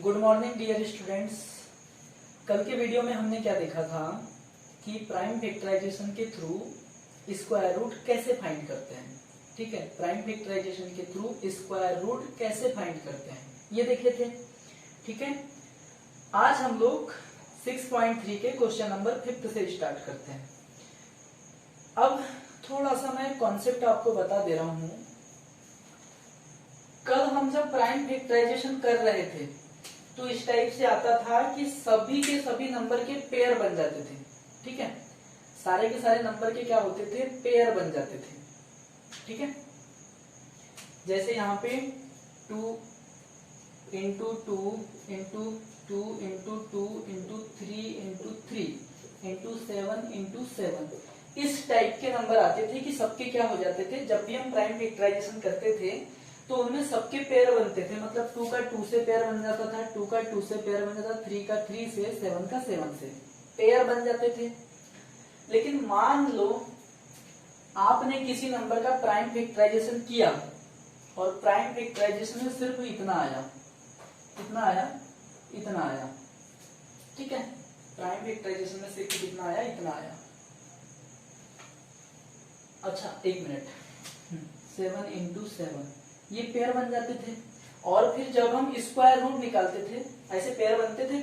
Good morning dear students. कल के video में हमने क्या देखा था कि प्राइम फैक्टराइजेशन के थ्रू स्क्वायर रूट कैसे फाइंड करते हैं। ठीक है, प्राइम फैक्टराइजेशन के थ्रू स्क्वायर रूट कैसे फाइंड करते हैं ये देखे थे। ठीक है, आज हम लोग 6.3 के क्वेश्चन नंबर 5 से स्टार्ट करते हैं। अब थोड़ा सा मैं कॉन्सेप्ट आपको बता दे रहा हूं। कल हम जब प्राइम फैक्टराइजेशन कर रहे थे तो इस टाइप से आता था कि सभी के सभी नंबर के पेयर बन जाते थे। ठीक है, सारे के सारे नंबर के क्या होते थे, पेयर बन जाते थे। ठीक है, जैसे यहाँ पे 2 into 2 into 2 into 2 into 3 into 3 into 7 into 7 इस टाइप के नंबर आते थे कि सबके क्या हो जाते थे। जब भी हम प्राइम फैक्टराइजेशन करते थे तो उनमें सबके पेयर बनते थे। मतलब 2 का 2 से पेयर बन जाता था, 2 का 2 से पेयर बन जाता था, 3 का 3 से, 7 का 7 से पेयर बन जाते थे। लेकिन मान लो आपने किसी नंबर का प्राइम फैक्टराइजेशन किया और प्राइम फैक्टराइजेशन में सिर्फ इतना आया, कितना आया, इतना आया। ठीक है, प्राइम फैक्टराइजेशन में सिर्फ कितना आया, इतना आया। अच्छा एक मिनट, 7 इंटू 7 ये पेयर बन जाते थे। और फिर जब हम स्क्वायर रूट निकालते थे, ऐसे पेयर बनते थे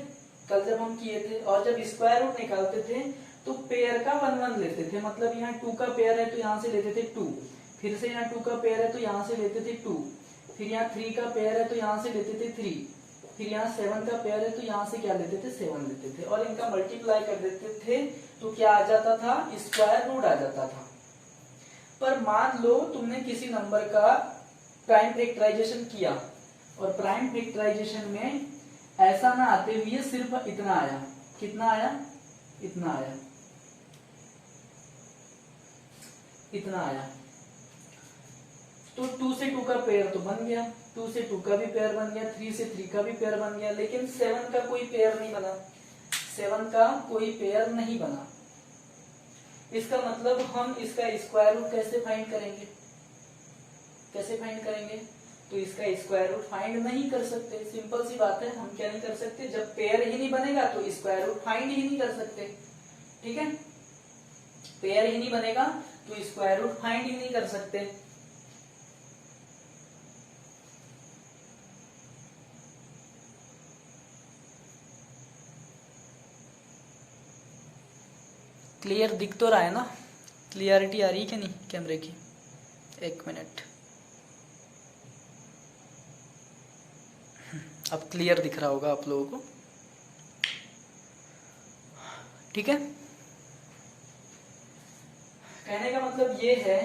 कल जब हम किए थे, और जब स्क्वायर रूट निकालते थे तो पेयर का 1 1 लेते थे। मतलब यहाँ 2 का पेयर है तो यहाँ से लेते थे 2, फिर से यहाँ 2 का पेयर है तो यहाँ से लेते थे 2, फिर यहाँ 3 का पेयर है तो यहाँ से लेते थे 3, फिर यहाँ 7 का पेयर है तो यहाँ से क्या लेते थे, 7 लेते थे, और इनका मल्टीप्लाई कर देते थे तो क्या आ जाता था, स्क्वायर रूट आ जाता था। पर मान लो तुमने किसी नंबर का प्राइम फैक्टराइजेशन किया और प्राइम फैक्टराइजेशन में ऐसा ना आते हुए सिर्फ इतना आया, कितना आया, इतना आया, इतना आया। तो 2 से 2 का पेयर तो बन गया, 2 से 2 का भी पेयर बन गया, 3 से 3 का भी पेयर बन गया, लेकिन 7 का कोई पेयर नहीं बना, 7 का कोई पेयर नहीं बना। इसका मतलब हम इसका स्क्वायर रूट कैसे फाइंड करेंगे, कैसे फाइंड करेंगे? तो इसका स्क्वायर रूट फाइंड नहीं कर सकते। सिंपल सी बात है, हम क्या नहीं कर सकते, जब पेयर ही नहीं बनेगा तो स्क्वायर रूट फाइंड ही नहीं कर सकते। ठीक है, पेयर ही नहीं बनेगा तो स्क्वायर रूट फाइंड ही नहीं कर सकते। क्लियर दिख तो रहा है ना, क्लियरिटी आ रही है कि नहीं कैमरे की? एक मिनट, अब क्लियर दिख रहा होगा आप लोगों को। ठीक है, कहने का मतलब ये है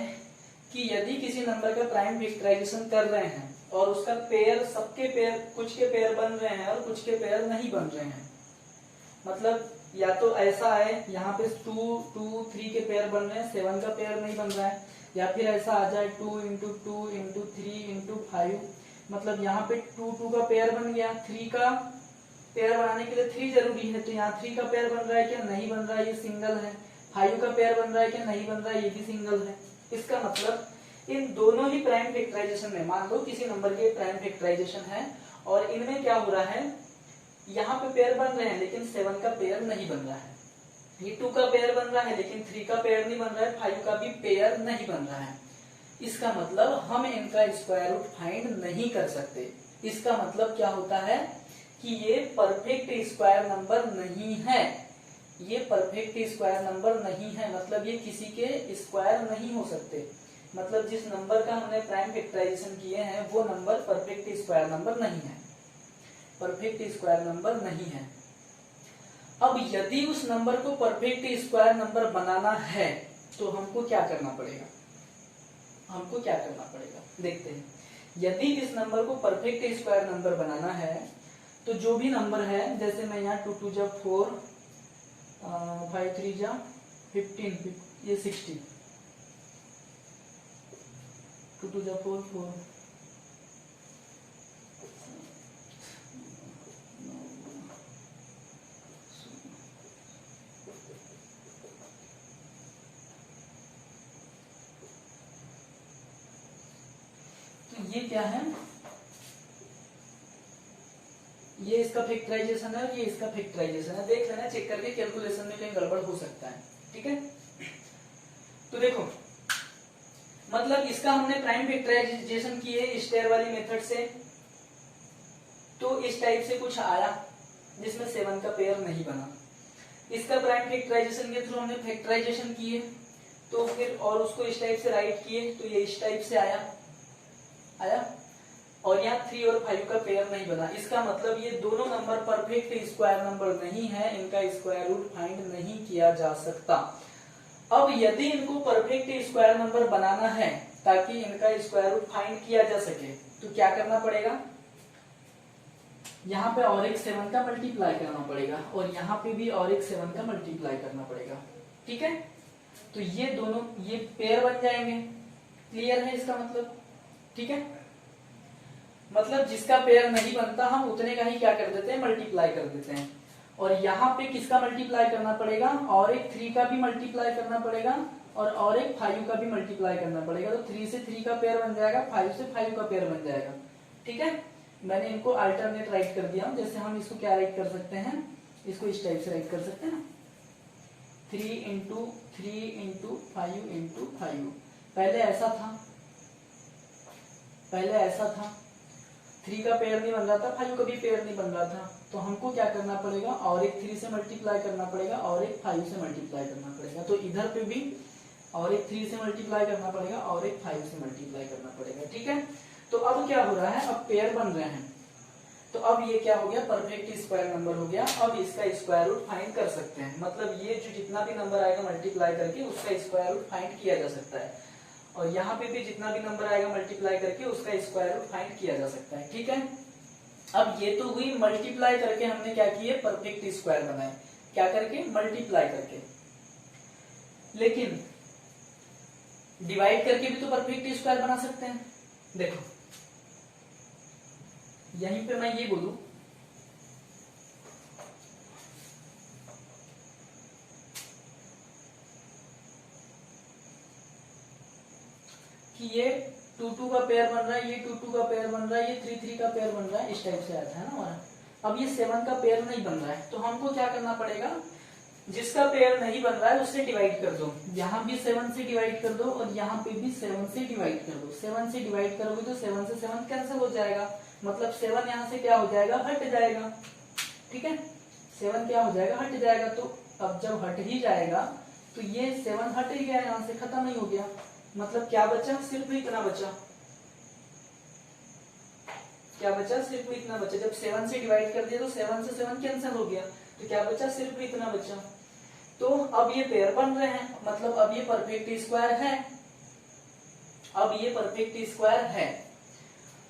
कि यदि किसी नंबर का प्राइम फैक्टराइजेशन कर रहे हैं और उसका पेयर, सबके पेयर, कुछ के पेयर बन रहे हैं और कुछ के पेयर नहीं बन रहे हैं, मतलब या तो ऐसा है यहाँ पे 2 2 3 के पेयर बन रहे हैं, 7 का पेयर नहीं बन रहा है, या फिर ऐसा आ जाए 2 इंटू 2 इंटू 3 इंटू 5, मतलब यहाँ पे 2 2 का पेयर बन गया, 3 का पेयर बनाने के लिए 3 जरूरी है, तो यहाँ 3 का पेयर बन रहा है क्या, नहीं बन रहा है, ये सिंगल है। 5 का पेयर बन रहा है क्या, नहीं बन रहा है, ये भी सिंगल है। इसका मतलब इन दोनों ही प्राइम फैक्टराइजेशन में, मान लो किसी नंबर के प्राइम फैक्टराइजेशन है और इनमें क्या हो रहा है, यहाँ पे पेयर बन रहे हैं लेकिन 7 का पेयर नहीं बन रहा है, ये 2 का पेयर बन रहा है लेकिन 3 का पेयर नहीं बन रहा है, 5 का भी पेयर नहीं बन रहा है। इसका मतलब हम इनका स्क्वायर रूट फाइंड नहीं कर सकते। इसका मतलब क्या होता है कि ये परफेक्ट स्क्वायर नंबर नहीं है, ये परफेक्ट स्क्वायर नंबर नहीं है, मतलब ये किसी के स्क्वायर नहीं हो सकते। मतलब जिस नंबर का हमने प्राइम फैक्टराइजेशन किए हैं वो नंबर परफेक्ट स्क्वायर नंबर नहीं है, परफेक्ट स्क्वायर नंबर नहीं है। अब यदि उस नंबर को परफेक्ट स्क्वायर नंबर बनाना है तो हमको क्या करना पड़ेगा, हमको क्या करना पड़ेगा देखते हैं। यदि इस नंबर को परफेक्ट स्क्वायर नंबर बनाना है तो जो भी नंबर है, जैसे मैं यहाँ 2 2 जा 4, 5 3 जा 15, ये 60, 2 2 जा 4 4, तो ये क्या है, ये इसका फैक्टराइजेशन है और ये इसका फैक्टराइजेशन है। देख लेना, चेक करके, कैलकुलेशन में कहीं गड़बड़ हो सकता है। ठीक है, तो देखो मतलब इसका हमने प्राइम फैक्टराइजेशन किए स्टेयर वाली मेथड से, तो इस टाइप से कुछ आया जिसमें 7 का पेयर नहीं बना। इसका प्राइम फैक्टराइजेशन के थ्रू हमने फैक्टराइजेशन किए, तो फिर और उसको इस टाइप से राइट किए, तो ये इस टाइप से आया, और यहाँ 3 और 5 का पेयर नहीं बना। इसका मतलब ये दोनों नंबर परफेक्ट स्क्वायर नंबर नहीं है, इनका स्क्वायर रूट फाइंड नहीं किया जा सकता। अब यदि इनको परफेक्ट स्क्वायर नंबर बनाना है ताकि इनका स्क्वायर रूट फाइंड किया जा सके, तो क्या करना पड़ेगा, यहाँ पे और एक 7 का मल्टीप्लाई करना पड़ेगा और यहाँ पे भी और एक 7 का मल्टीप्लाई करना पड़ेगा। ठीक है, तो ये दोनों ये पेयर बन जाएंगे। क्लियर है इसका मतलब? ठीक है, मतलब जिसका पेयर नहीं बनता हम उतने का ही क्या कर देते हैं, मल्टीप्लाई कर देते हैं। और यहाँ पे किसका मल्टीप्लाई करना पड़ेगा, और एक 3 का भी मल्टीप्लाई करना पड़ेगा और एक 5 का भी मल्टीप्लाई करना पड़ेगा। तो 3 से 3 का पेयर बन जाएगा, 5 से 5 का पेयर बन जाएगा। ठीक है, मैंने इनको अल्टरनेट राइट कर दिया। जैसे हम इसको क्या राइट कर सकते हैं, इसको इस टाइप से राइट कर सकते हैं ना, 3 इंटू 3 इंटू 5 इंटू 5। पहले ऐसा था, 3 का पेयर नहीं बन रहा था, 5 का भी पेयर नहीं बन रहा था, तो हमको क्या करना पड़ेगा, और एक 3 से मल्टीप्लाई करना पड़ेगा और एक 5 से मल्टीप्लाई करना पड़ेगा। तो इधर पे भी और एक 3 से मल्टीप्लाई करना पड़ेगा और एक 5 से मल्टीप्लाई करना पड़ेगा। ठीक है, तो अब क्या हो रहा है, अब पेयर बन रहे हैं, तो अब ये क्या हो गया, परफेक्ट स्क्वायर नंबर हो गया। अब इसका स्क्वायर रूट फाइंड कर सकते हैं, मतलब ये जो जितना भी नंबर आएगा मल्टीप्लाई करके उसका स्क्वायर रूट फाइंड किया जा सकता है, और यहाँ पे भी जितना भी नंबर आएगा मल्टीप्लाई करके उसका स्क्वायर रूट फाइंड किया जा सकता है। ठीक है, अब ये तो हुई मल्टीप्लाई करके हमने क्या किए, परफेक्ट स्क्वायर बनाए, क्या करके, मल्टीप्लाई करके। लेकिन डिवाइड करके भी तो परफेक्ट स्क्वायर बना सकते हैं। देखो यहीं पे मैं ये बोलूं कि ये 2 का पेयर बन रहा है, ये 2 का पेयर बन रहा है, ये 3 का पेयर बन रहा है, इस टाइप से आता है ना हमारा। अब ये 7 का पेयर नहीं बन रहा है, तो हमको क्या करना पड़ेगा, जिसका पेयर नहीं बन रहा है उससे डिवाइड कर दो। यहाँ भी 7 से डिवाइड कर दो और यहाँ पे भी 7 से डिवाइड कर दो। 7 से डिवाइड करोगे तो 7 से 7 कैंसिल हो जाएगा, मतलब 7 यहाँ से क्या हो जाएगा, हट जाएगा। ठीक है, 7 क्या हो जाएगा, हट जाएगा। तो अब जब हट ही जाएगा तो ये 7 हट ही गया, यहाँ से खत्म ही हो गया। मतलब क्या बचा, सिर्फ इतना बचा। क्या बचा, सिर्फ इतना बचा। जब 7 से डिवाइड कर दिया तो 7 से 7 कैंसिल हो गया, तो क्या बचा, सिर्फ इतना बचा। तो अब ये पेयर बन रहे हैं, मतलब अब ये परफेक्ट स्क्वायर है। अब ये परफेक्ट स्क्वायर है,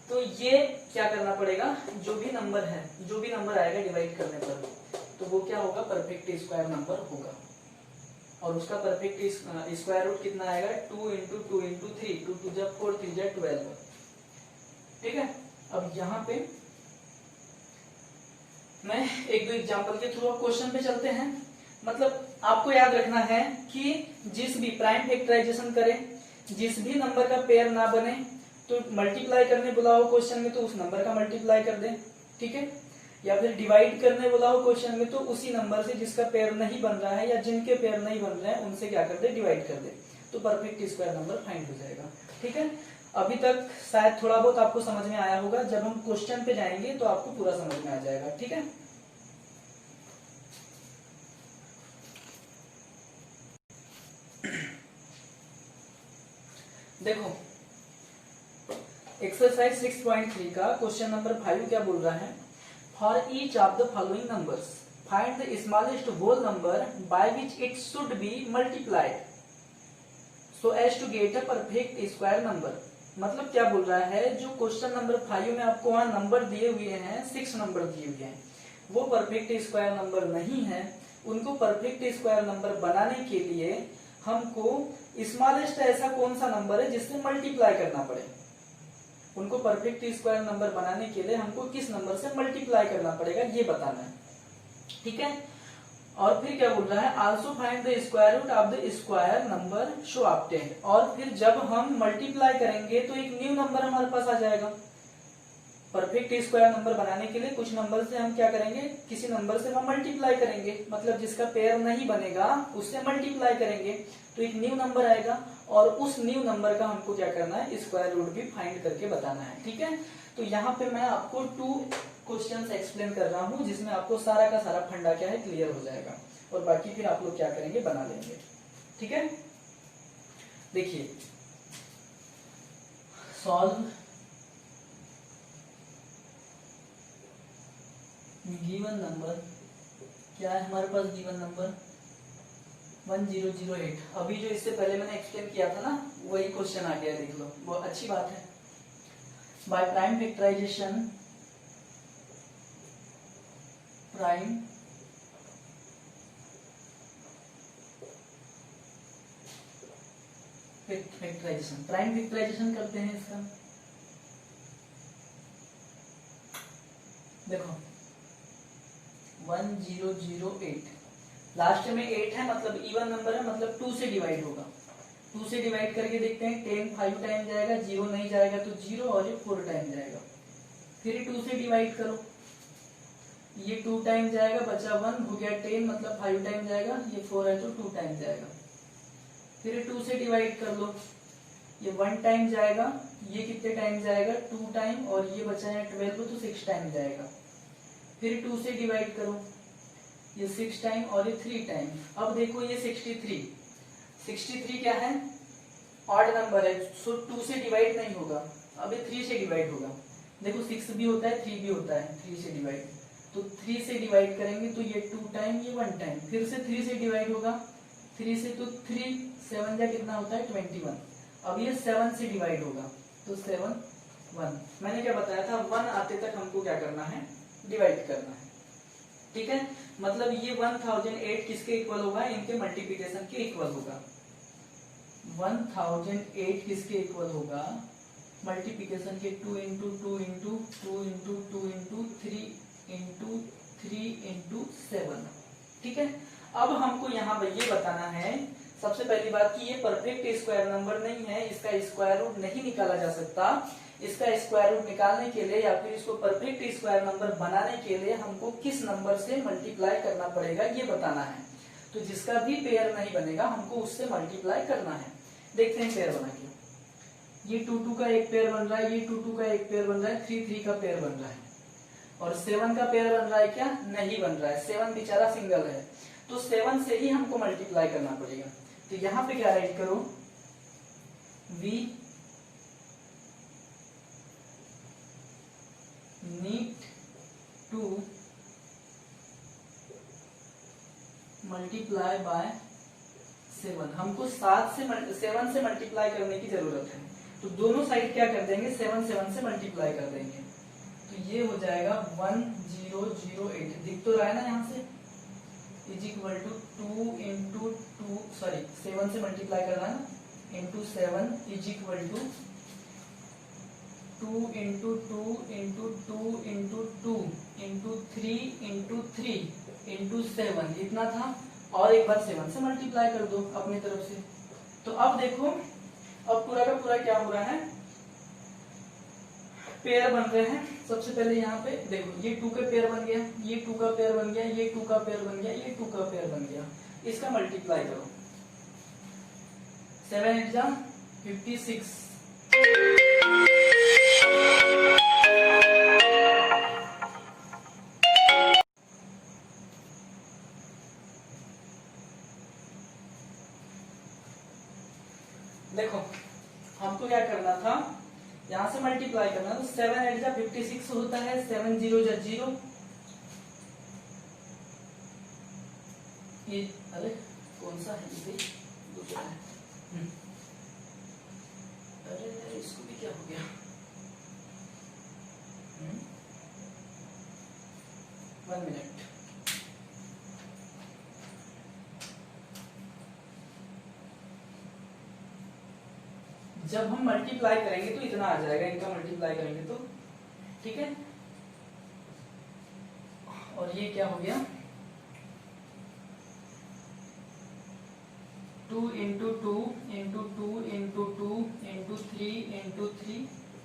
तो ये क्या करना पड़ेगा, जो भी नंबर है, जो भी नंबर आएगा डिवाइड करने पर, तो वो क्या होगा, परफेक्ट स्क्वायर नंबर होगा। और उसका परफेक्ट स्क्वायर रूट कितना आएगा, 2 इंटू 2 इंटू 3, 2 2 जा 4, 3 जा 12। ठीक है, अब यहाँ पे मैं एक दो एग्जांपल के थ्रू क्वेश्चन पे चलते हैं। मतलब आपको याद रखना है कि जिस भी प्राइम फैक्टराइजेशन करें, जिस भी नंबर का पेयर ना बने तो मल्टीप्लाई करने बुलाओ क्वेश्चन में तो उस नंबर का मल्टीप्लाई कर दें। ठीक है, या फिर डिवाइड करने बुलाओ क्वेश्चन में तो उसी नंबर से जिसका पेयर नहीं बन रहा है या जिनके पेयर नहीं बन रहे हैं उनसे क्या कर दे, डिवाइड कर दे, तो परफेक्ट स्क्वायर नंबर फाइंड हो जाएगा। ठीक है, अभी तक शायद थोड़ा बहुत आपको समझ में आया होगा, जब हम क्वेश्चन पे जाएंगे तो आपको पूरा समझ में आ जाएगा। ठीक है, देखो एक्सरसाइज 6.3 का क्वेश्चन नंबर 5 क्या बोल रहा है, for each of the following numbers find the smallest whole number by which it should be multiplied so as to get a perfect square number. मतलब क्या बोल रहा है, जो क्वेश्चन नंबर 5 में आपको वहां नंबर दिए हुए हैं, 6 नंबर दिए हुए हैं, वो परफेक्ट स्क्वायर नंबर नहीं है। उनको परफेक्ट स्क्वायर नंबर बनाने के लिए हमको स्मॉलेस्ट ऐसा कौन सा नंबर है जिससे मल्टीप्लाई करना पड़े। उनको परफेक्ट स्क्वायर नंबर बनाने के लिए हमको किस नंबर से मल्टीप्लाई करना पड़ेगा ये बताना है। ठीक है, और फिर क्या बोल रहा है, also find the square root of the square number so obtained. और फिर जब हम मल्टीप्लाई करेंगे तो एक न्यू नंबर हमारे पास आ जाएगा, परफेक्ट स्क्वायर नंबर बनाने के लिए कुछ नंबर से हम क्या करेंगे, किसी नंबर से हम मल्टीप्लाई करेंगे, मतलब जिसका पेयर नहीं बनेगा उससे मल्टीप्लाई करेंगे तो एक न्यू नंबर आएगा और उस न्यू नंबर का हमको क्या करना है, स्क्वायर रूट भी फाइंड करके बताना है। ठीक है, तो यहाँ पे मैं आपको 2 क्वेश्चंस एक्सप्लेन कर रहा हूँ जिसमें आपको सारा का सारा फंडा क्या है क्लियर हो जाएगा और बाकी फिर आप लोग क्या करेंगे, बना लेंगे। ठीक है, देखिए सॉल्व गिवन नंबर, क्या है हमारे पास गिवन नंबर 1008। अभी जो इससे पहले मैंने एक्सप्लेन किया था ना वही क्वेश्चन आ गया, देख लो, वो अच्छी बात है। By prime factorization, prime factorization, prime factorization करते हैं इसका। देखो 1008 लास्ट में 8 है मतलब इवन नंबर है, मतलब 2 से डिवाइड होगा। 2 से डिवाइड करके देखते हैं, 10 5 टाइम जाएगा, 0 नहीं जाएगा तो 0 और ये 4 टाइम जाएगा। फिर 2 से डिवाइड करो, ये 2 टाइम जाएगा, बचा 1, हो गया 10 मतलब 5 टाइम जाएगा, ये 4 है तो 2 टाइम जाएगा। फिर 2 से डिवाइड कर लो, ये 1 टाइम जाएगा, ये कितने टाइम जाएगा 2 टाइम, और ये बचा है 12 तो 6 टाइम जाएगा। फिर 2 से डिवाइड करो, ये 6 टाइम और ये 3 टाइम। अब देखो ये 63 क्या है, ऑड नंबर है, सो 2 से डिवाइड नहीं होगा, अब ये 3 से डिवाइड होगा। देखो 6 भी होता है 3 भी होता है, 3 से डिवाइड, तो 3 से डिवाइड करेंगे तो ये 2 टाइम, ये 1 टाइम, फिर से 3 से डिवाइड होगा, 3 से तो 3 7 जा कितना होता है 21। अब ये 7 से डिवाइड होगा तो 7 1। मैंने क्या बताया था, 1 आते तक हमको क्या करना है, डिवाइड करना है। ठीक है, मतलब ये 1008 किसके इक्वल होगा, इनके मल्टीप्लिकेशन के इक्वल होगा। 1008 किसके इक्वल होगा, मल्टीप्लिकेशन के 2 into 2 into 2 into 2 into 3 into 3 into 7। ठीक है, अब हमको यहाँ पर ये बताना है सबसे पहली बात कि ये परफेक्ट स्क्वायर नंबर नहीं है, इसका स्क्वायर रूट नहीं निकाला जा सकता। इसका स्क्वायर रूट निकालने के लिए या फिर इसको परफेक्ट स्क्वायर नंबर बनाने के लिए हमको किस नंबर से मल्टीप्लाई करना पड़ेगा ये बताना है। तो जिसका भी पेयर नहीं बनेगा हमको उससे मल्टीप्लाई करना है। देखते हैं पेयर बना के, ये 2 2 का एक पेयर बन रहा है, ये 2 2 का एक पेयर बन रहा है, 3 3 का पेयर बन रहा है, और 7 का पेयर बन रहा है क्या, नहीं बन रहा है, 7 बेचारा सिंगल है, तो 7 से ही हमको मल्टीप्लाई करना पड़ेगा। तो यहाँ पे क्या राइट करो, we need to multiply by 7। हमको 7 से मल्टीप्लाई करने की जरूरत है, तो दोनों साइड क्या कर देंगे, 7 7 से मल्टीप्लाई कर देंगे, तो ये हो जाएगा 1008, दिख तो रहा है ना यहाँ से, is equal to 2 into 2, sorry 7 से मल्टीप्लाई करना है ना, into 7 is equal to 2 into 2 into 2 into 2 into 3 into 3 into 7, इतना था, और एक बार 7 से मल्टीप्लाई कर दो अपनी तरफ से। तो अब देखो, अब पूरा का पूरा क्या हो रहा है, पेयर बन रहे हैं। सबसे पहले यहाँ पे देखो, ये 2 का पेयर बन गया, ये 2 का पेयर बन गया, ये 2 का पेयर बन गया, ये 2 का पेयर बन गया, इसका मल्टीप्लाई करो, 7 8 जा 56। देखो हमको क्या करना था, यहां से मल्टीप्लाई करना, तो 7 8 जा 56 होता है, 7 0 जा 0, ये अरे कौन सा है, ये दूसरा है, अरे इसको भी क्या हो गया, वन मिनट, जब हम मल्टीप्लाई करेंगे तो इतना आ जाएगा, इनका मल्टीप्लाई करेंगे तो, ठीक है, और ये क्या हो गया, 2 into 2 into 2 into 2 into 3 into 3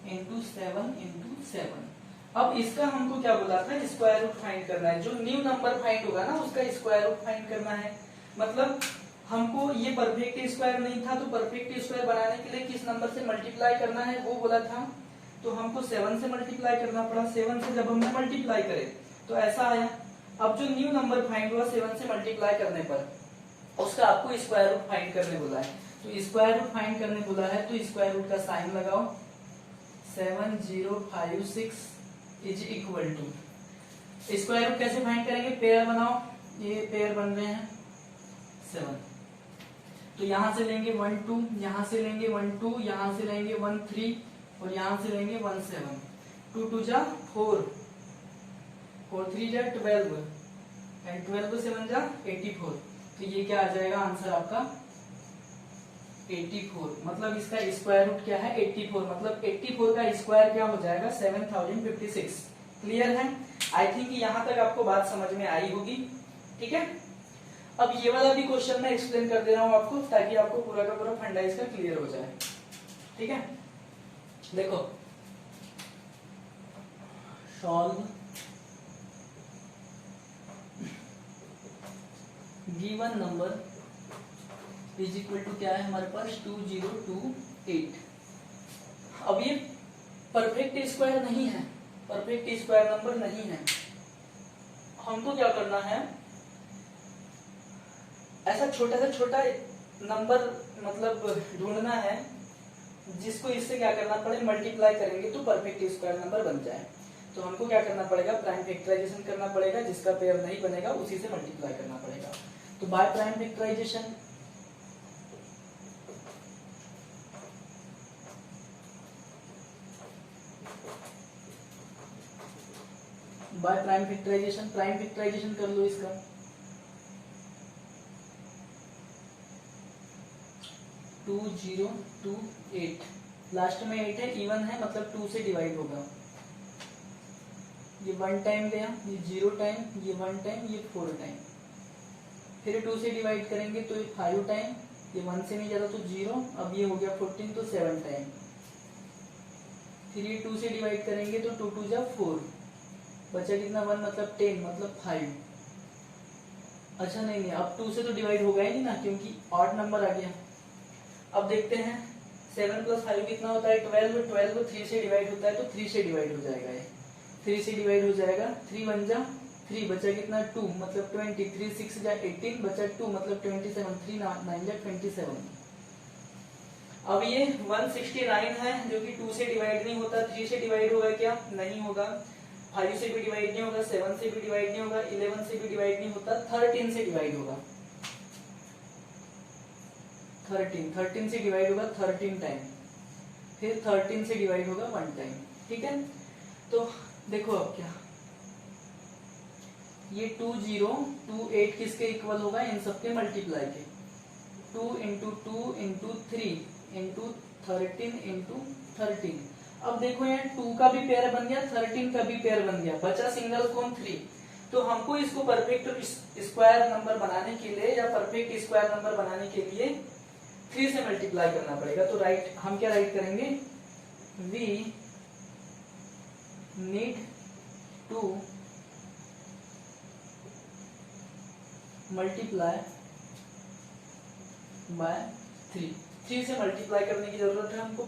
into 7 into 7। अब इसका हमको क्या बोला था, स्क्वायर रूट फाइंड करना है। जो न्यू नंबर फाइंड होगा ना उसका स्क्वायर रूट फाइंड करना है। मतलब हमको ये परफेक्ट स्क्वायर नहीं था, तो परफेक्ट स्क्वायर बनाने के लिए किस नंबर से मल्टीप्लाई करना है वो बोला था। तो हमको 7 से मल्टीप्लाई करना पड़ा। 7 से जब हमने मल्टीप्लाई करे तो ऐसा आया। अब जो न्यू नंबर फाइंड हुआ 7 से मल्टीप्लाई करने पर, उसका आपको स्क्वायर रूट फाइंड करने बोला है। तो स्क्वायर रूट फाइंड करने बोला है तो स्क्वायर रूट का साइन लगाओ। 7056 is equal to, square root कैसे फाइंड करेंगे, पेयर बनाओ। ये पेयर बन रहे हैं 7, तो यहां से लेंगे 1 2, यहां से लेंगे 1 2, यहां से लेंगे 1 3 और यहां से लेंगे 1 7। 2 2 जा 4, 4 3 जा 12 एंड 12 7 जा 84। तो ये क्या आ जाएगा आंसर आपका 84। मतलब इसका स्क्वायर रूट क्या है 84। मतलब 84 का स्क्वायर क्या हो जाएगा 7056। क्लियर है? आई थिंक यहाँ तक आपको बात समझ में आई होगी। ठीक है, अब ये वाला भी क्वेश्चन मैं एक्सप्लेन कर दे रहा हूँ आपको, ताकि आपको पूरा का पूरा फंडा इसका क्लियर हो जाए। ठीक है, देखो, solve given number is equal to क्या है हमारे पास 2028। अब ये परफेक्ट स्क्वायर नहीं है, परफेक्ट स्क्वायर नंबर नहीं है। हमको क्या करना है, ऐसा छोटा से छोटा नंबर मतलब ढूंढना है जिसको इससे क्या करना पड़े, मल्टीप्लाई करेंगे तो परफेक्ट स्क्वायर नंबर बन जाए। तो हमको क्या करना पड़ेगा, प्राइम फैक्टराइजेशन करना पड़ेगा। जिसका पेयर नहीं बनेगा उसी से मल्टीप्लाई करना पड़ेगा। तो by prime factorization prime factorization कर लो इसका। टू 2028, लास्ट में 8 है, इवन है मतलब 2 से डिवाइड होगा। ये 1 टाइम गया, ये 0 टाइम, ये 1 टाइम, ये 4 टाइम। फिर 2 से डिवाइड करेंगे तो ये 5 टाइम, ये 1 से नहीं जा रहा तो 0। अब ये हो गया 14 तो 7 टाइम। फिर ये 2 से डिवाइड करेंगे तो 2 2 जा 4, बचा कितना 1 मतलब 10 मतलब 5। अच्छा नहीं, अब 2 से तो डिवाइड होगा ही नहीं ना, क्योंकि ऑड नंबर आ गया। अब देखते हैं 7 + 5 कितना होता है 12। 12 3 से डिवाइड होता है तो 3 से डिवाइड हो जाएगा। ये 3 से डिवाइड हो जाएगा। 3 1 जा 3, बचा कितना 2 मतलब 20। 3 6 जा 18, बचा 2 मतलब 27। 3 9 जा 27। अब ये 169 है जो कि 2 से डिवाइड नहीं होता। 3 से डिवाइड होगा क्या, नहीं होगा। 5 से भी डिवाइड नहीं होगा, 7 से भी डिवाइड नहीं होगा, 11 से भी डिवाइड नहीं होता। 13 से डिवाइड होगा। 13 से डिवाइड होगा 13 टाइम। फिर 13 से डिवाइड होगा 1 टाइम। ठीक है, तो देखो अब क्या, ये 2028 किसके इक्वल होगा, इन सबके मल्टीप्लाई के। 2 × 2 × 3 × 13 × 13। अब देखो यहाँ 2 का भी पेयर बन गया, 13 का भी पेयर बन गया, बचा सिंगल कौन 3। तो हमको इसको परफेक्ट स्क्वायर नंबर बनाने के लिए या परफेक्ट स्क्वायर नंबर बनाने के लिए 3 से मल्टीप्लाई करना पड़ेगा। तो राइट, हम क्या राइट करेंगे, we need to multiply by 3। 3 से मल्टीप्लाई करने की जरूरत है हमको।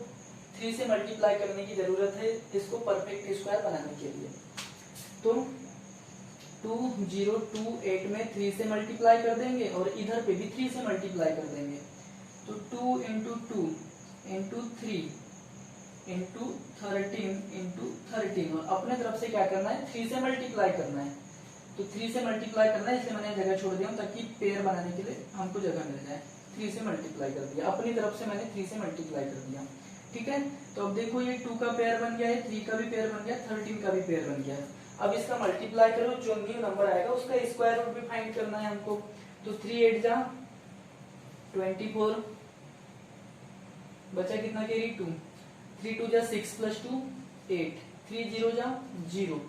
3 से मल्टीप्लाई करने की जरूरत है इसको परफेक्ट स्क्वायर बनाने के लिए। तो 2028 में 3 से मल्टीप्लाई कर देंगे और इधर पे भी 3 से मल्टीप्लाई कर देंगे। तो 2 × 2 × 3 × 13 × 13, और अपने तरफ से क्या करना है 3 से मल्टीप्लाई करना है। तो 3 से मल्टीप्लाई करना है, इसलिए मैंने जगह छोड़ दिया ताकि पेयर बनाने के लिए हमको जगह मिल जाए। 3 से मल्टीप्लाई कर दिया, अपनी तरफ से मैंने 3 से मल्टीप्लाई कर दिया। ठीक है, तो अब देखो ये 2 का पेयर बन गया है, 3 का भी पेयर बन गया, 13 का भी पेयर बन गया। अब इसका मल्टीप्लाई करो, जो न्यू नंबर आएगा उसका स्क्वायर रूट भी फाइंड करना है हमको। तो 3 8 जा 24, बचा कितना कैरी 2। 3 2 जा 6 + 2 8, 3 0 जा 0,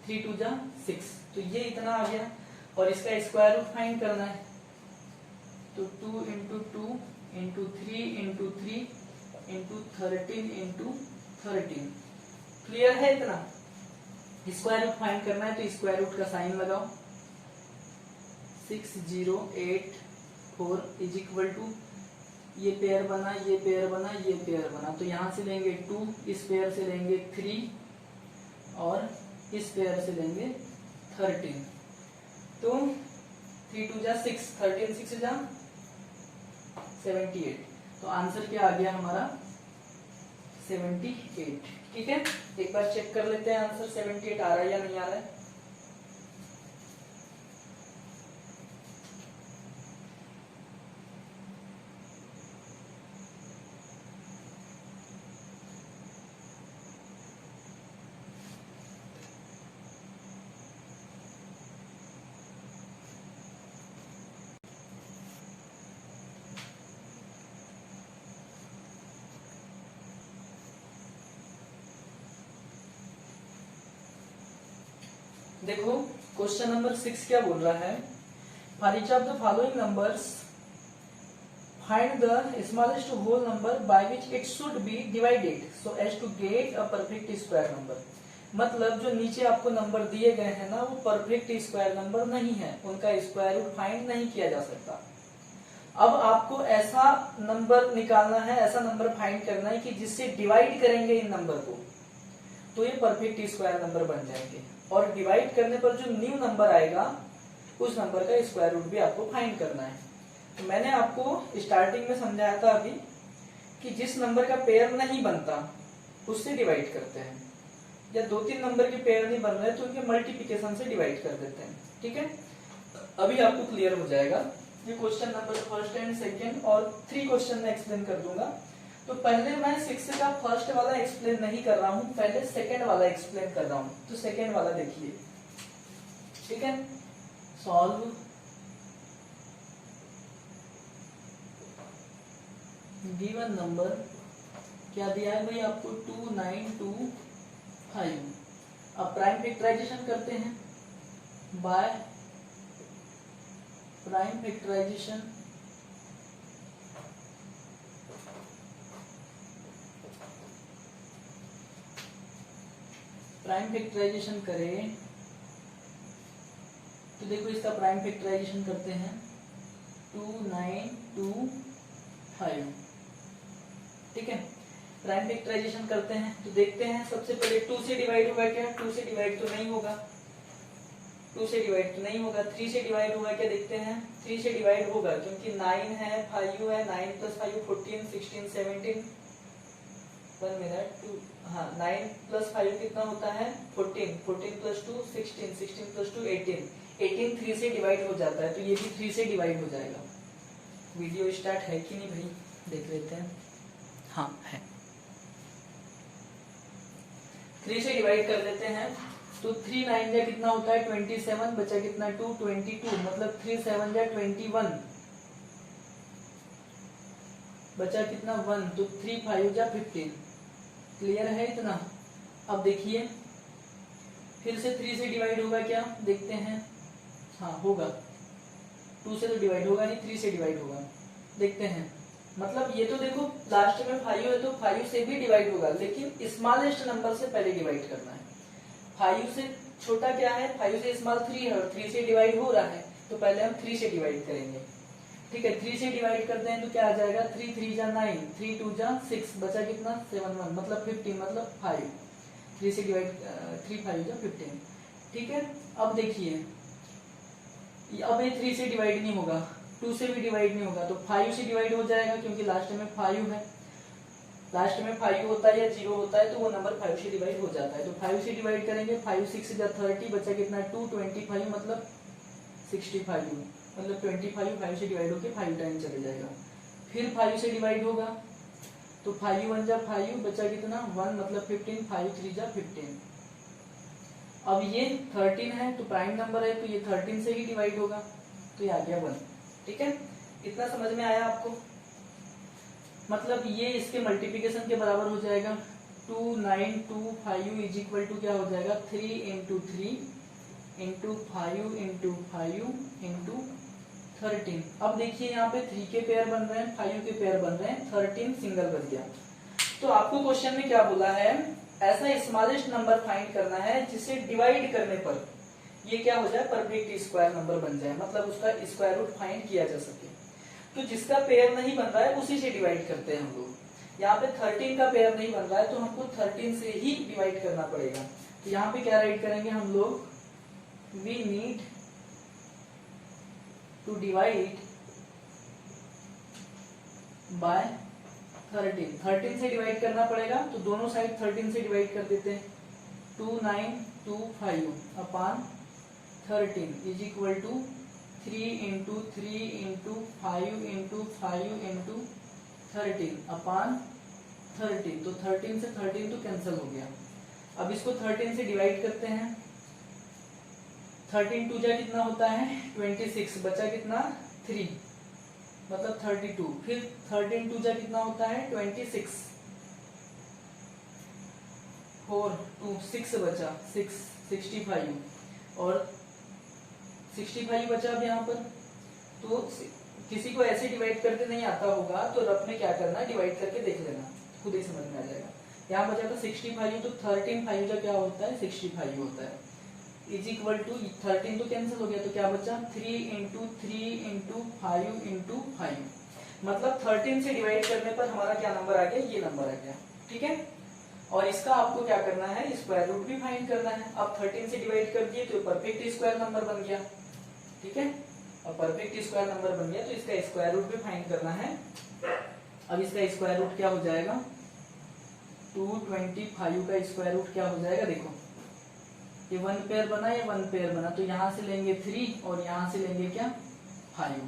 3 2 जा 6। तो ये इतना आ गया और इसका स्क्वायर रूट फाइंड करना है। तो 2 × 2 × 3 × 3 × 13 × 13। क्लियर है इतना? स्क्वायर रूट फाइंड करना है तो स्क्वायर रूट का साइन लगाओ। 6084 इज इक्वल टू, ये पेयर बना, ये पेयर बना, ये पेयर बना, तो यहां से लेंगे 2, इस पेयर से लेंगे 3 और इस पेयर से लेंगे 13। तो 3 2 जा 6, 13 6 जा 78। तो आंसर क्या आ गया हमारा 78। ठीक है, एक बार चेक कर लेते हैं आंसर 78 आ रहा है या नहीं आ रहा है। देखो क्वेश्चन नंबर 6 क्या बोल रहा है, for each of the following numbers find the smallest whole number by which it should be divided so as to get a perfect square number. मतलब जो नीचे आपको नंबर दिए गए हैं ना, वो परफेक्ट स्क्वायर नंबर नहीं है, उनका स्क्वायर रूट फाइंड नहीं किया जा सकता। अब आपको ऐसा नंबर निकालना है, ऐसा नंबर फाइंड करना है कि जिससे डिवाइड करेंगे इन नंबर को तो ये परफेक्ट स्क्वायर नंबर बन जाएंगे, और डिवाइड करने पर जो न्यू नंबर आएगा उस नंबर का स्क्वायर रूट भी आपको फाइंड करना है। तो मैंने आपको स्टार्टिंग में समझाया था अभी कि जिस नंबर का पेयर नहीं बनता उससे डिवाइड करते हैं, या 2-3 नंबर के पेयर नहीं बन रहे तो उनके मल्टीप्लिकेशन से डिवाइड कर देते हैं। ठीक है, अभी आपको क्लियर हो जाएगा। ये question number first and second और 3 क्वेश्चन में एक्सप्लेन कर दूंगा। तो पहले मैं 6 का फर्स्ट वाला एक्सप्लेन नहीं कर रहा हूं, पहले सेकंड वाला एक्सप्लेन कर रहा हूं। तो सेकंड वाला देखिए, ठीक है, सॉल्व गिवन नंबर क्या दिया है भाई आपको 2925। अब प्राइम फैक्टराइजेशन करते हैं बाय प्राइम फैक्टराइजेशन करें तो देखो इसका प्राइम फैक्टराइजेशन करते हैं 2925। ठीक है, प्राइम फैक्टराइजेशन करते हैं तो देखते हैं सबसे पहले 2 से डिवाइड होगा क्या, 2 से डिवाइड तो नहीं होगा, 2 से डिवाइड तो नहीं होगा। 3 से डिवाइड होगा क्या, देखते हैं 3 से डिवाइड होगा क्योंकि 9 है, 5 है, 9 + 5 14 16 17 1 मिनट 2, हाँ 9 + 5 कितना होता है 14, 14 + 2 16, 16 + 2 18, 18 3 से डिवाइड हो जाता है तो ये भी 3 से डिवाइड हो जाएगा। वीडियो स्टार्ट है कि नहीं भाई, देख लेते हैं। हाँ है, 3 से डिवाइड कर लेते हैं तो 3 9 जा कितना होता है 27, बचा कितना 2 22, मतलब 3 7 जा 21, बचा कितना 1, तो 3 5 जा 15। क्लियर है इतना। अब देखिए फिर से 3 से डिवाइड होगा क्या, देखते हैं, हाँ होगा, 2 से तो डिवाइड होगा नहीं, 3 से डिवाइड होगा, देखते हैं। मतलब ये तो देखो लास्ट में 5 है तो 5 से भी डिवाइड होगा, लेकिन स्मॉलेस्ट नंबर से पहले डिवाइड करना है। 5 से छोटा क्या है, 5 से स्मॉल 3 है और 3 से डिवाइड हो रहा है तो पहले हम 3 से डिवाइड करेंगे। ठीक है, 3 से डिवाइड करते हैं तो क्या आ जाएगा 3 3 जा 9, 3 2 जा 6, बचा कितना 7 1, मतलब 15, मतलब 5। 3 से डिवाइड 3 5 जा 15। ठीक है, अब देखिए अब ये 3 से डिवाइड नहीं होगा, 2 से भी डिवाइड नहीं होगा, तो 5 से डिवाइड हो जाएगा क्योंकि लास्ट में 5 है, लास्ट में 5 होता है या 0 होता है तो वो नंबर 5 से डिवाइड हो जाता है। तो 5 से डिवाइड करेंगे, 5 6 जा 30, बचा कितना 2 25, मतलब 65, मतलब 25 5 से डिवाइड होके 5 टाइम चले जाएगा। फिर 5 से डिवाइड होगा तो 5 1 जा 5, बचा कितना 1, मतलब 15, 5 3 जा 15। अब ये 13 है तो प्राइम नंबर है तो ये 13 से ही डिवाइड होगा तो ये आ गया 1। ठीक है, इतना समझ में आया आपको। मतलब ये इसके मल्टीप्लिकेशन के बराबर हो जाएगा 2925 इज इक्वल टू क्या हो जाएगा 3 × 3 × 5 × 5 × 13। अब देखिए यहाँ पे 3 के पेयर बन रहे हैं, 5 के पेयर बन रहे हैं, 13 सिंगल बच गया। तो आपको क्वेश्चन में क्या बोला है, ऐसा स्मॉलेस्ट नंबर फाइंड करना है जिसे डिवाइड करने पर ये क्या हो जाए, परफेक्ट स्क्वायर नंबर बन जाए, मतलब उसका स्क्वायर रूट फाइंड किया जा सके। तो जिसका पेयर नहीं बन रहा है उसी से डिवाइड करते हैं हम लोग। यहाँ पे 13 का पेयर नहीं बन रहा है तो हमको 13 से ही डिवाइड करना पड़ेगा। तो यहाँ पे क्या राइट करेंगे हम लोग, we need to divide by 13 से डिवाइड करना पड़ेगा। तो दोनों साइड 13 से डिवाइड कर देते हैं। 2925 upon 13 is equal to 3 into 3 into 5 into 5 into 13 upon 13। तो 13 से 13 तो कैंसिल हो गया। अब इसको 13 से डिवाइड करते हैं। 13 टू जा कितना होता है 26, बचा कितना 3 मतलब 32। फिर 13 टू जा कितना होता है 26, 4 2 6 बचा 6 65 और 65 बचा। अब यहाँ पर तो किसी को ऐसे डिवाइड करके नहीं आता होगा तो रफ में क्या करना, डिवाइड करके देख लेना, खुद ही समझ में आ जाएगा। यहाँ बचा तो 65, तो 13 5 का क्या होता है 65 होता है, इज इक्वल टू 13 तो कैंसिल हो गया तो क्या बचा 3 इंटू 3 इंटू 5 इंटू 5, मतलब 13 से डिवाइड करने पर हमारा क्या नंबर आ गया, ये नंबर आ गया। ठीक है, और इसका आपको क्या करना है, स्क्वायर रूट भी फाइंड करना है। अब 13 से डिवाइड कर दिए तो परफेक्ट स्क्वायर नंबर बन गया। ठीक है, और परफेक्ट स्क्वायर नंबर बन गया तो इसका स्क्वायर रूट भी फाइंड करना है। अब इसका स्क्वायर रूट क्या हो जाएगा, 225 का स्क्वायर रूट क्या हो जाएगा, देखो ये 1 पेयर बना, ये 1 पेयर बना, तो यहां से लेंगे 3 और यहां से लेंगे क्या 5,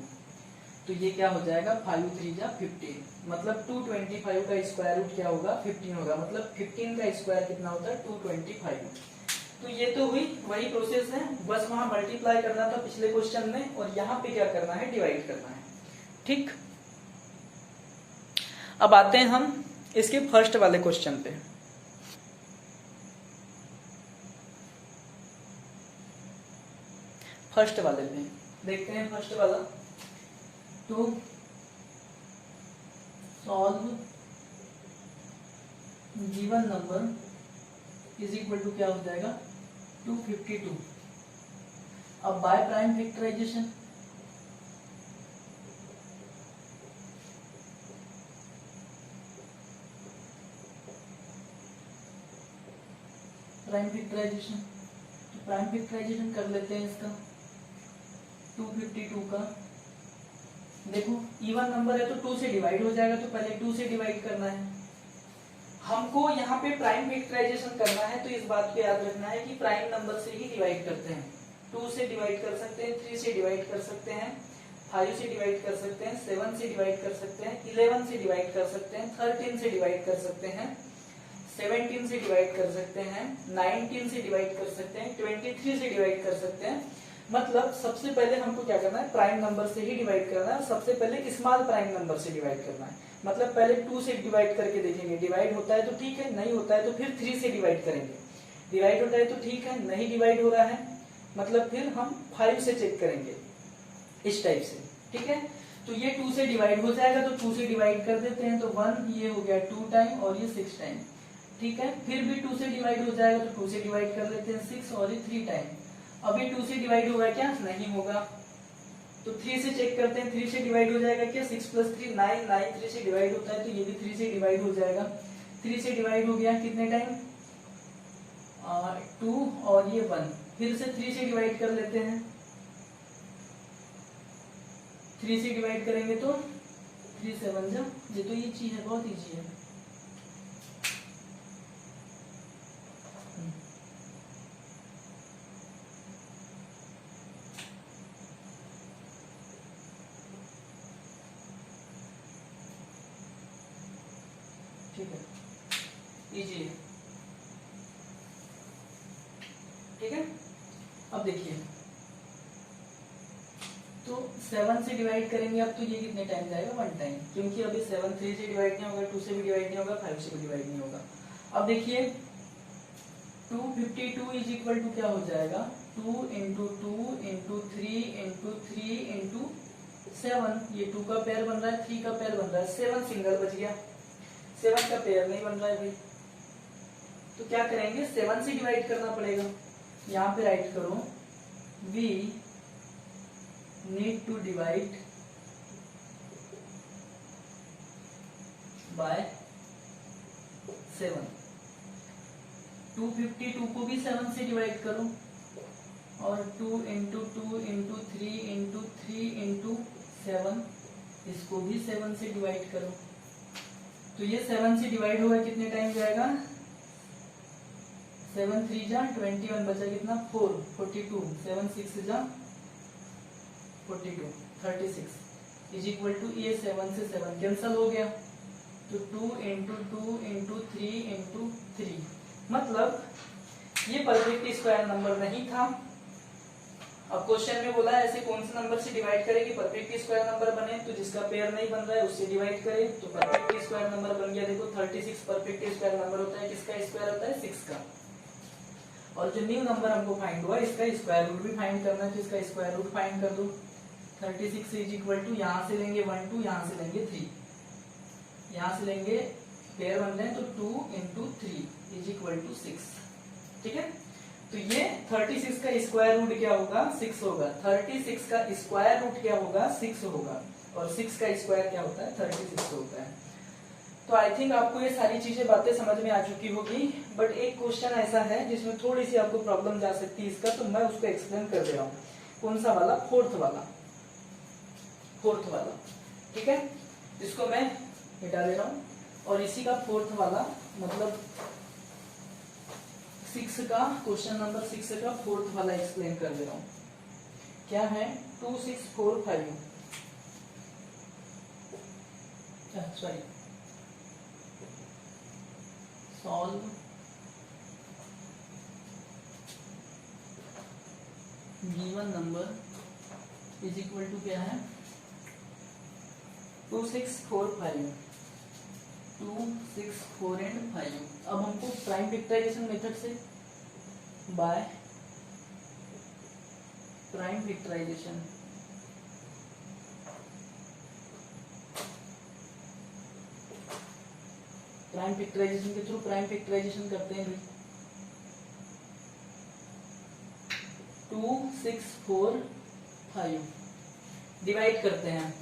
तो ये क्या हो जाएगा 5 3 जा 15, मतलब 225 का स्क्वायर रूट क्या होगा 15 होगा, मतलब 15 का स्क्वायर कितना होता है 225। तो ये तो हुई वही प्रोसेस है, बस वहां मल्टीप्लाई करना था पिछले क्वेश्चन में, और यहाँ पे क्या करना है, डिवाइड करना है। ठीक, अब आते हैं हम इसके फर्स्ट वाले क्वेश्चन पे। फर्स्ट वाले पे देखते हैं, फर्स्ट वाला to solve given number is equal to क्या हो जाएगा 252। अब by prime factorization, prime factorization, तो प्राइम फैक्टराइजेशन कर लेते हैं इसका 252 का। देखो इवन नंबर है तो 2 से डिवाइड हो जाएगा, तो पहले 2 से डिवाइड करना है। हमको यहाँ पे प्राइम फैक्टराइजेशन करना है तो इस बात को याद रखना है कि प्राइम नंबर से ही डिवाइड करते हैं। 2 से डिवाइड कर सकते हैं, 3 से डिवाइड कर सकते हैं, 5 से डिवाइड कर सकते हैं, 7 से डिवाइड कर सकते हैं, 11 से डिवाइड कर सकते हैं, 13 से डिवाइड कर सकते हैं, 17 से डिवाइड कर सकते हैं, 19 से डिवाइड कर सकते हैं, 23 से डिवाइड कर सकते हैं। मतलब सबसे पहले हमको क्या करना है, प्राइम नंबर से ही डिवाइड करना है। सबसे पहले स्मॉल प्राइम नंबर से डिवाइड करना है, मतलब पहले 2 से डिवाइड करके देखेंगे, डिवाइड होता है तो ठीक है, नहीं होता है तो फिर 3 से डिवाइड करेंगे, डिवाइड होता है तो ठीक है, नहीं डिवाइड हो रहा है मतलब फिर हम 5 से चेक करेंगे, इस टाइप से। ठीक है, तो ये 2 से डिवाइड हो जाएगा तो 2 से डिवाइड कर देते हैं, तो 1 ये हो गया 2 टाइम और ये 6 टाइम। ठीक है, फिर भी 2 से डिवाइड हो जाएगा तो 2 से डिवाइड कर लेते हैं 6 और ये 3 टाइम। अभी 2 से डिवाइड होगा क्या, नहीं होगा, तो 3 से चेक करते हैं, 3 से डिवाइड हो जाएगा क्या, 6 + 3 9, 9 3 से डिवाइड होता है तो ये भी 3 से डिवाइड हो जाएगा। 3 से डिवाइड हो गया कितने टाइम 2 और ये 1, फिर से 3 से डिवाइड कर लेते हैं, 3 से डिवाइड करेंगे तो 3 7 जा, ये तो ये चीज है, बहुत ईजी है। ठीक है, इजी है। ठीक है, अब देखिए तो 7 से डिवाइड करेंगे, अब तो ये कितने टाइम जाएगा 1 टाइम, क्योंकि अभी 7 3 से डिवाइड नहीं होगा, 2 से भी डिवाइड नहीं होगा, 5 से भी डिवाइड नहीं होगा। अब देखिए 252 इज इक्वल टू क्या हो जाएगा 2 इंटू 2 इंटू 3 इंटू 3 इंटू 7, ये 2 का पेयर बन रहा है, 3 का पेयर बन रहा है, 7 सिंगल बच गया, 7 का पेयर नहीं बन रहा है भाई, तो क्या करेंगे, 7 से डिवाइड करना पड़ेगा। यहाँ पे राइट करो, we need to divide by 7। 252 को भी 7 से डिवाइड करो, और 2 इंटू 2 इंटू 3 इंटू 3 इंटू 7, इसको भी 7 से डिवाइड करो। तो ये 7 से डिवाइड होगा कितने टाइम जाएगा, 7 3 जा 21, बचा कितना 4, 42, 7 6 जा 42, 36 इज इक्वल टू, ये 7 से 7 कैंसल हो गया, तो 2 इंटू 2 इंटू 3 इंटू 3, मतलब ये परफेक्ट स्क्वायर नंबर नहीं था। अब क्वेश्चन में बोला है ऐसे कौन से नंबर से डिवाइड करें कि परफेक्ट स्क्वायर नंबर बने, तो जिसका पेयर नहीं बन रहा है उससे डिवाइड करें, तो परफेक्ट स्क्वायर नंबर बन गया। देखो 36 परफेक्ट स्क्वायर नंबर होता है, किसका स्क्वायर होता है, 6 का। और जो न्यू नंबर हमको फाइंड हुआ इसका स्क्वायर रूट भी फाइंड करना है, तो इसका स्क्वायर रूट फाइंड कर दो। 36 इज इक्वल टू, यहाँ से लेंगे 1 2, यहाँ से लेंगे 3, यहाँ से लेंगे पेयर बन रहे हैं, तो 2 इंटू 3 इज इक्वल टू 6। ठीक है, तो ये 36 का स्क्वायर रूट क्या होगा, 6 होगा। 36 का स्क्वायर रूट क्या होगा, 6 होगा, और 6 का स्क्वायर क्या होता है, 36 होता है। तो आई थिंक आपको ये सारी चीजें बातें समझ में आ चुकी होगी, बट एक क्वेश्चन ऐसा है जिसमें थोड़ी सी आपको प्रॉब्लम जा सकती है इसका, तो मैं उसको एक्सप्लेन कर दे रहा हूँ। कौन सा वाला, फोर्थ वाला। ठीक है, इसको मैं मिटा दे रहा हूँ, और इसी का फोर्थ वाला मतलब 6 का, क्वेश्चन नंबर 6 का फोर्थ वाला एक्सप्लेन कर दे रहा हूँ। क्या है, 2 6 4 5, sorry, solve given number is equal to क्या है, 2 6 4 5, 2 6 4 एंड 5। अब हमको प्राइम फैक्टराइजेशन मेथड से बाय प्राइम फैक्टराइजेशन के थ्रू प्राइम फैक्टराइजेशन करते हैं। 2 6 4 5 डिवाइड करते हैं,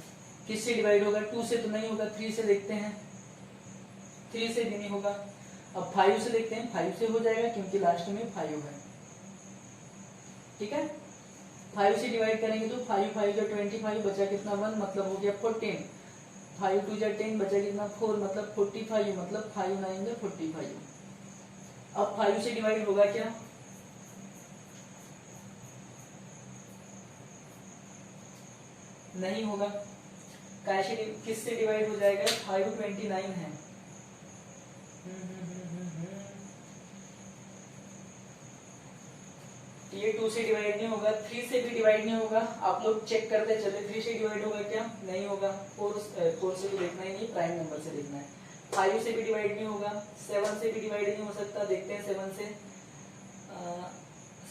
किससे डिवाइड होगा, 2 से तो नहीं होगा, 3 से देखते हैं, 3 से भी नहीं होगा। अब 5 से देखते हैं, 5 से हो जाएगा क्योंकि लास्ट में 5 है। ठीक है, 5 से डिवाइड करेंगे तो 5 5 जो 25, बचा कितना 1, मतलब हो गया 14। 5 2 जा 10, बचा कितना 4, मतलब 45, मतलब 5 9 जा 45। अब 5 से डिवाइड होगा क्या, नहीं होगा। कैसे, किससे डिवाइड हो जाएगा, 5 29 है। ये 2 से डिवाइड नहीं होगा, 3 से भी डिवाइड नहीं होगा। आप लोग चेक करते चले, 3 से डिवाइड होगा क्या, नहीं होगा। 4 से भी देखना ही नहीं, प्राइम नंबर से देखना है। 5 से भी डिवाइड नहीं होगा, 7 से भी डिवाइड नहीं हो सकता, देखते हैं 7 से।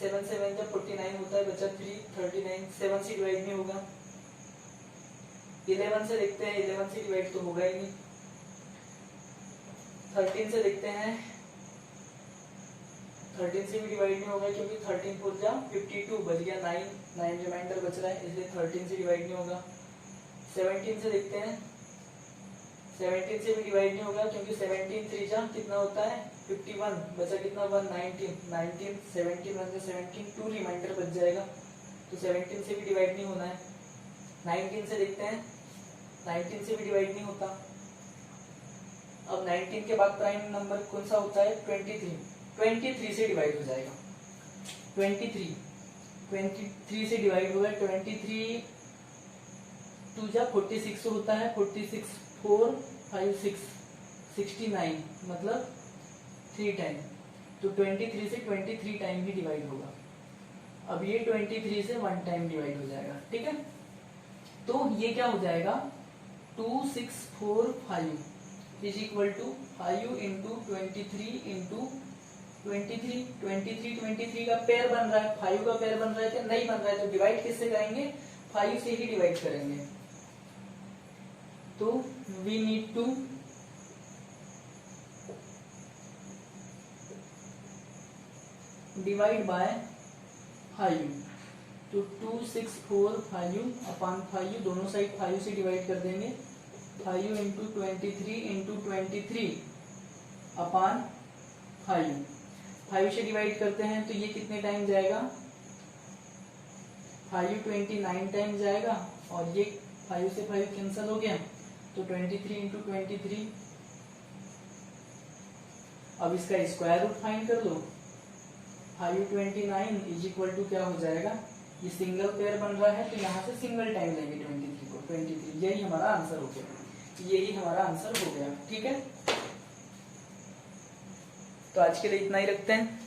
7 7 जब 49 होता है, बचा 3 39, 7 से डिवाइड नहीं होगा। 11 से देखते हैं, 11 से डिवाइड तो होगा ही नहीं। 13 से देखते हैं, 13 से भी डिवाइड नहीं होगा क्योंकि 13 4 जा 52, बच गया 9 रिमाइंडर बच रहा है, इसलिए 13 से डिवाइड नहीं होगा। 17 से देखते हैं, 17 से भी डिवाइड नहीं होगा क्योंकि 17 3 जा कितना होता है 51, बचा कितना 1 19 17 1 17, 2 रिमाइंडर बच जाएगा, तो 17 से भी डिवाइड नहीं होना है। 19 से देखते हैं, 19 से भी डिवाइड नहीं होता। अब 19 के बाद प्राइम नंबर कौन सा होता है, 23 से डिवाइड हो जाएगा। 23 से डिवाइड होगा, 23 2 जा 46 होता है, 46 4 5 6 69, मतलब 3 टाइम, तो 23 से 23 टाइम भी डिवाइड होगा। अब ये 23 से 1 टाइम डिवाइड हो जाएगा। ठीक है, तो ये क्या हो जाएगा, 2 6 4 5 is equal to 5 into 23 into 23 का पेयर बन रहा है, 5 का पेयर बन रहा है क्या, नहीं बन रहा है, तो डिवाइड किससे करेंगे, 5 से ही डिवाइड करेंगे। तो we need to divide by 5, तो 264 अपॉन 5, दोनों साइड 5 से डिवाइड कर देंगे, 5 इंटू 23 अपॉन 5 से डिवाइड करते हैं तो ये कितने टाइम जाएगा, 5 29 टाइम जाएगा, और ये 5 से 5 कैंसिल हो गया, तो 23 इंटू 23। अब इसका स्क्वायर रूट फाइंड कर लो, 529 इज इक्वल टू क्या हो जाएगा, ये सिंगल पेयर बन रहा है तो यहाँ से सिंगल टाइम लेंगे 23 को, 23, यही हमारा आंसर हो गया, यही हमारा आंसर हो गया। ठीक है, तो आज के लिए इतना ही रखते हैं।